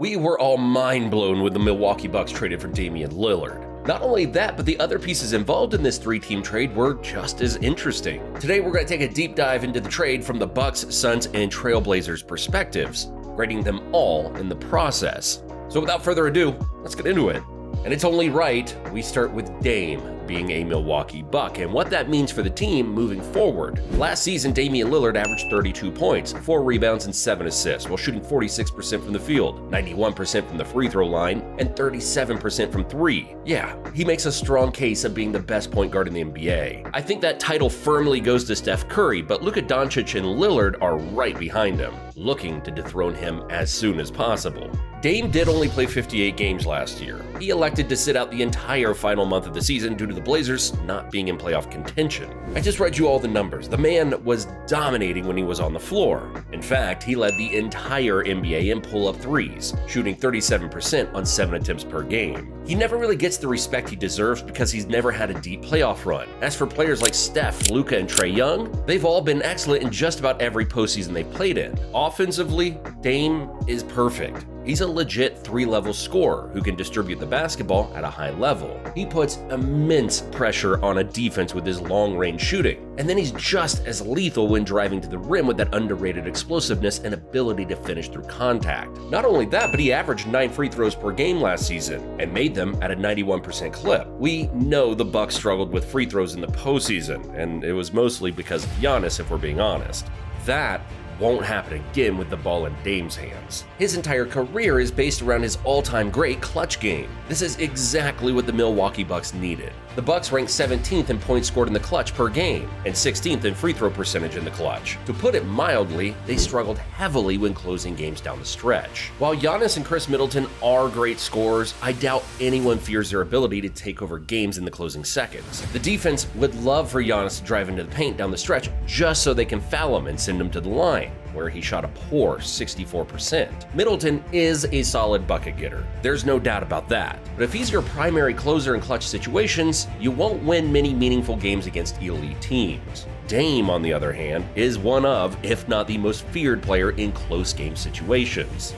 We were all mind blown when the Milwaukee Bucks traded for Damian Lillard. Not only that, but the other pieces involved in this three-team trade were just as interesting. Today we're going to take a deep dive into the trade from the Bucks, Suns, and Trailblazers perspectives, grading them all in the process. So without further ado, let's get into it. And it's only right we start with Dame being a Milwaukee Buck and what that means for the team moving forward. Last season, Damian Lillard averaged 32 points, 4 rebounds, and 7 assists, while shooting 46% from the field, 91% from the free throw line, and 37% from three. Yeah, he makes a strong case of being the best point guard in the NBA. I think that title firmly goes to Steph Curry, but Luka Doncic and Lillard are right behind him, looking to dethrone him as soon as possible. Dame did only play 58 games last year. He elected to sit out the entire final month of the season due to the Blazers not being in playoff contention. I just read you all the numbers. The man was dominating when he was on the floor. In fact, he led the entire NBA in pull-up threes, shooting 37% on 7 attempts per game. He never really gets the respect he deserves because he's never had a deep playoff run. As for players like Steph, Luka, and Trae Young, they've all been excellent in just about every postseason they've played in. Offensively, Dame is perfect. He's a legit three-level scorer who can distribute the basketball at a high level. He puts immense pressure on a defense with his long-range shooting, and then he's just as lethal when driving to the rim with that underrated explosiveness and ability to finish through contact. Not only that, but he averaged 9 free throws per game last season and made them at a 91% clip. We know the Bucks struggled with free throws in the postseason, and it was mostly because of Giannis, if we're being honest. That won't happen again with the ball in Dame's hands. His entire career is based around his all-time great clutch game. This is exactly what the Milwaukee Bucks needed. The Bucks ranked 17th in points scored in the clutch per game and 16th in free throw percentage in the clutch. To put it mildly, they struggled heavily when closing games down the stretch. While Giannis and Chris Middleton are great scorers, I doubt anyone fears their ability to take over games in the closing seconds. The defense would love for Giannis to drive into the paint down the stretch just so they can foul him and send him to the line, where he shot a poor 64%. Middleton is a solid bucket getter. There's no doubt about that. But if he's your primary closer in clutch situations, you won't win many meaningful games against elite teams. Dame, on the other hand, is one of, if not the most feared player in close game situations.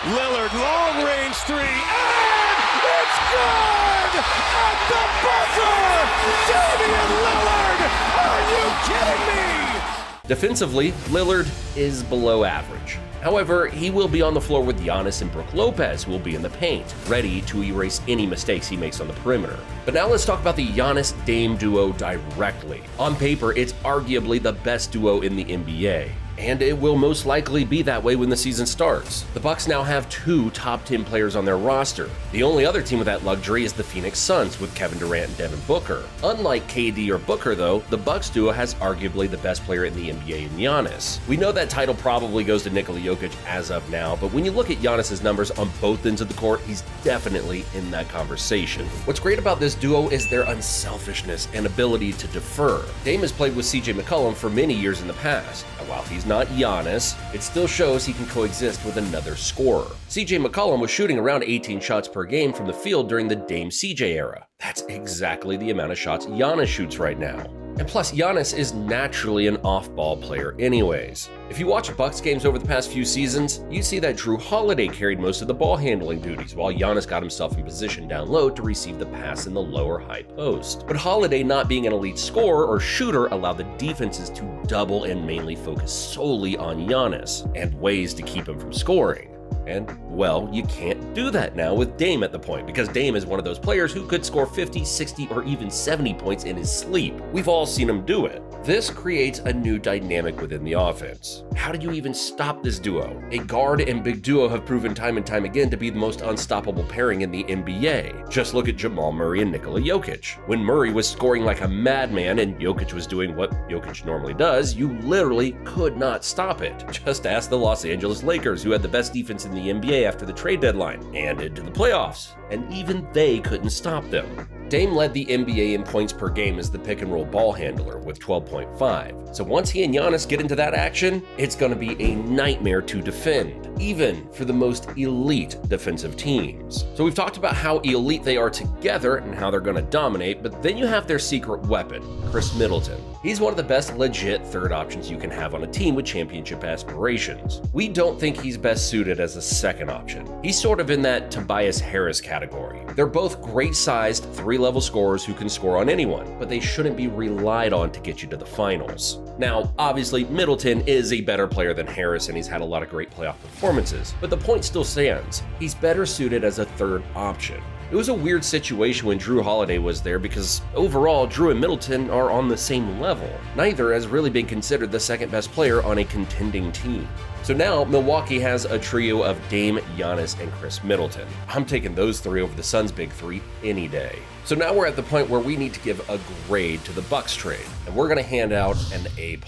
Lillard, long range three, and it's good! At the buzzer! Damian Lillard! Are you kidding me? Defensively, Lillard is below average. However, he will be on the floor with Giannis and Brook Lopez, who will be in the paint, ready to erase any mistakes he makes on the perimeter. But now let's talk about the Giannis-Dame duo directly. On paper, it's arguably the best duo in the NBA. And it will most likely be that way when the season starts. The Bucks now have 2 top 10 players on their roster. The only other team with that luxury is the Phoenix Suns with Kevin Durant and Devin Booker. Unlike KD or Booker though, the Bucks duo has arguably the best player in the NBA in Giannis. We know that title probably goes to Nikola Jokic as of now, but when you look at Giannis's numbers on both ends of the court, he's definitely in that conversation. What's great about this duo is their unselfishness and ability to defer. Dame has played with CJ McCollum for many years in the past, and while he's not Giannis, it still shows he can coexist with another scorer. CJ McCollum was shooting around 18 shots per game from the field during the Dame-CJ era. That's exactly the amount of shots Giannis shoots right now. And plus, Giannis is naturally an off-ball player anyways. If you watch Bucks games over the past few seasons, you see that Drew Holiday carried most of the ball handling duties, while Giannis got himself in position down low to receive the pass in the lower high post. But Holiday not being an elite scorer or shooter allowed the defenses to double and mainly focus solely on Giannis and ways to keep him from scoring. And, well, you can't do that now with Dame at the point, because Dame is one of those players who could score 50, 60, or even 70 points in his sleep. We've all seen him do it. This creates a new dynamic within the offense. How do you even stop this duo? A guard and big duo have proven time and time again to be the most unstoppable pairing in the NBA. Just look at Jamal Murray and Nikola Jokic. When Murray was scoring like a madman and Jokic was doing what Jokic normally does, you literally could not stop it. Just ask the Los Angeles Lakers, who had the best defense in the NBA after the trade deadline and into the playoffs, and even they couldn't stop them. Dame led the NBA in points per game as the pick-and-roll ball handler with 12.5. So once he and Giannis get into that action, it's going to be a nightmare to defend, even for the most elite defensive teams. So we've talked about how elite they are together and how they're going to dominate, but then you have their secret weapon, Chris Middleton. He's one of the best legit third options you can have on a team with championship aspirations. We don't think he's best suited as a second option. He's sort of in that Tobias Harris category. They're both great-sized, 3-level scorers who can score on anyone, but they shouldn't be relied on to get you to the finals. Now, obviously, Middleton is a better player than Harris, and he's had a lot of great playoff performances, but the point still stands. He's better suited as a third option. It was a weird situation when Drew Holiday was there because overall, Drew and Middleton are on the same level. Neither has really been considered the second best player on a contending team. So now, Milwaukee has a trio of Dame, Giannis, and Chris Middleton. I'm taking those three over the Suns' big three any day. So now we're at the point where we need to give a grade to the Bucks trade, and we're going to hand out an A+.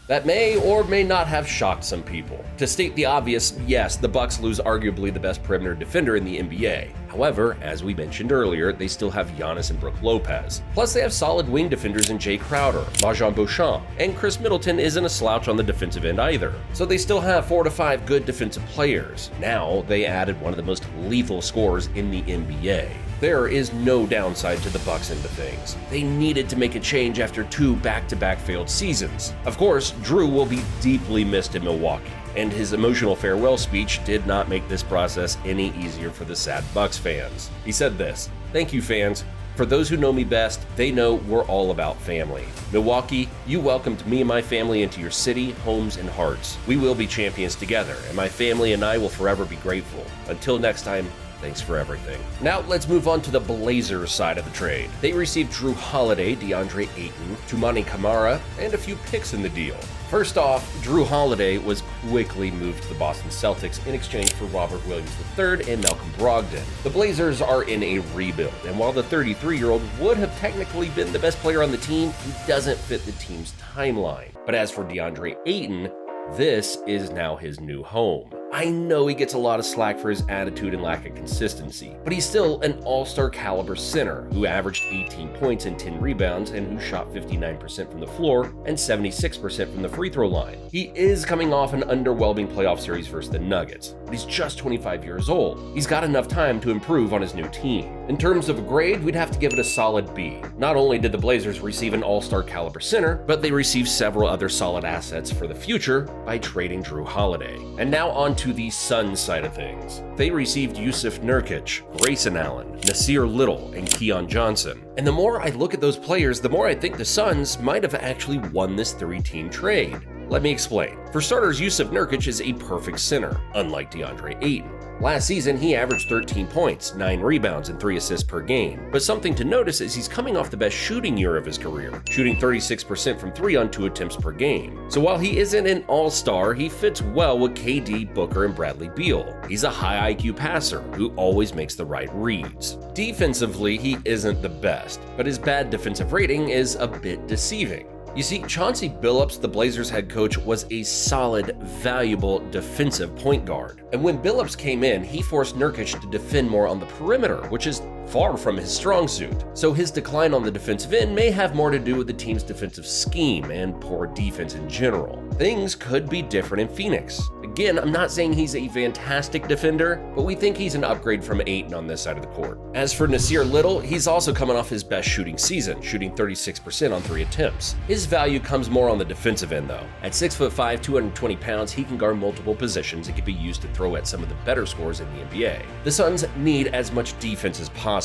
That may or may not have shocked some people. To state the obvious, yes, the Bucks lose arguably the best perimeter defender in the NBA. However, as we mentioned earlier, they still have Giannis and Brook Lopez. Plus, they have solid wing defenders in Jay Crowder, Rajon Beauchamp, and Chris Middleton isn't a slouch on the defensive end either. So they still have 4 to 5 good defensive players. Now, they added one of the most lethal scorers in the NBA. There is no downside to the Bucks end of things. They needed to make a change after 2 back-to-back failed seasons. Of course, Drew will be deeply missed in Milwaukee, and his emotional farewell speech did not make this process any easier for the sad Bucks fans. He said this, "Thank you, fans. For those who know me best, they know we're all about family. Milwaukee, you welcomed me and my family into your city, homes, and hearts. We will be champions together, and my family and I will forever be grateful. Until next time, thanks for everything." Now let's move on to the Blazers side of the trade. They received Drew Holiday, DeAndre Ayton, Toumani Camara, and a few picks in the deal. First off, Drew Holiday was quickly moved to the Boston Celtics in exchange for Robert Williams III and Malcolm Brogdon. The Blazers are in a rebuild, and while the 33-year-old would have technically been the best player on the team, he doesn't fit the team's timeline. But as for DeAndre Ayton, this is now his new home. I know he gets a lot of slack for his attitude and lack of consistency, but he's still an all-star caliber center who averaged 18 points and 10 rebounds and who shot 59% from the floor and 76% from the free throw line. He is coming off an underwhelming playoff series versus the Nuggets, but he's just 25 years old. He's got enough time to improve on his new team. In terms of a grade, we'd have to give it a solid B. Not only did the Blazers receive an all-star caliber center, but they received several other solid assets for the future by trading Drew Holiday. And now on to the Suns side of things. They received Jusuf Nurkic, Grayson Allen, Nasir Little, and Keon Johnson. And the more I look at those players, the more I think the Suns might have actually won this 3-team trade. Let me explain. For starters, Jusuf Nurkic is a perfect center, unlike DeAndre Ayton. Last season, he averaged 13 points, 9 rebounds, and 3 assists per game. But something to notice is he's coming off the best shooting year of his career, shooting 36% from 3 on 2 attempts per game. So while he isn't an all-star, he fits well with KD, Booker, and Bradley Beal. He's a high IQ passer who always makes the right reads. Defensively, he isn't the best, but his bad defensive rating is a bit deceiving. You see, Chauncey Billups, the Blazers head coach, was a solid, valuable defensive point guard. And when Billups came in, he forced Nurkic to defend more on the perimeter, which is far from his strong suit. So his decline on the defensive end may have more to do with the team's defensive scheme and poor defense in general. Things could be different in Phoenix. Again, I'm not saying he's a fantastic defender, but we think he's an upgrade from Ayton on this side of the court. As for Nasir Little, he's also coming off his best shooting season, shooting 36% on 3 attempts. His value comes more on the defensive end though. At 6'5", 220 pounds, he can guard multiple positions and can be used to throw at some of the better scorers in the NBA. The Suns need as much defense as possible.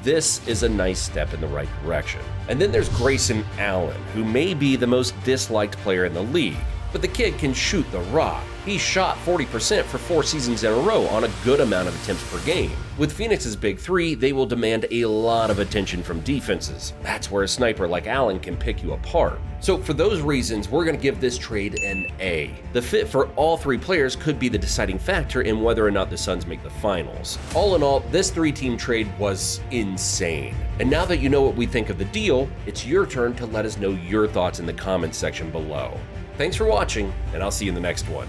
This is a nice step in the right direction. And then there's Grayson Allen, who may be the most disliked player in the league, but the kid can shoot the rock. He shot 40% for 4 seasons in a row on a good amount of attempts per game. With Phoenix's big three, they will demand a lot of attention from defenses. That's where a sniper like Allen can pick you apart. So for those reasons, we're going to give this trade an A. The fit for all 3 players could be the deciding factor in whether or not the Suns make the finals. All in all, this 3-team trade was insane. And now that you know what we think of the deal, it's your turn to let us know your thoughts in the comments section below. Thanks for watching, and I'll see you in the next one.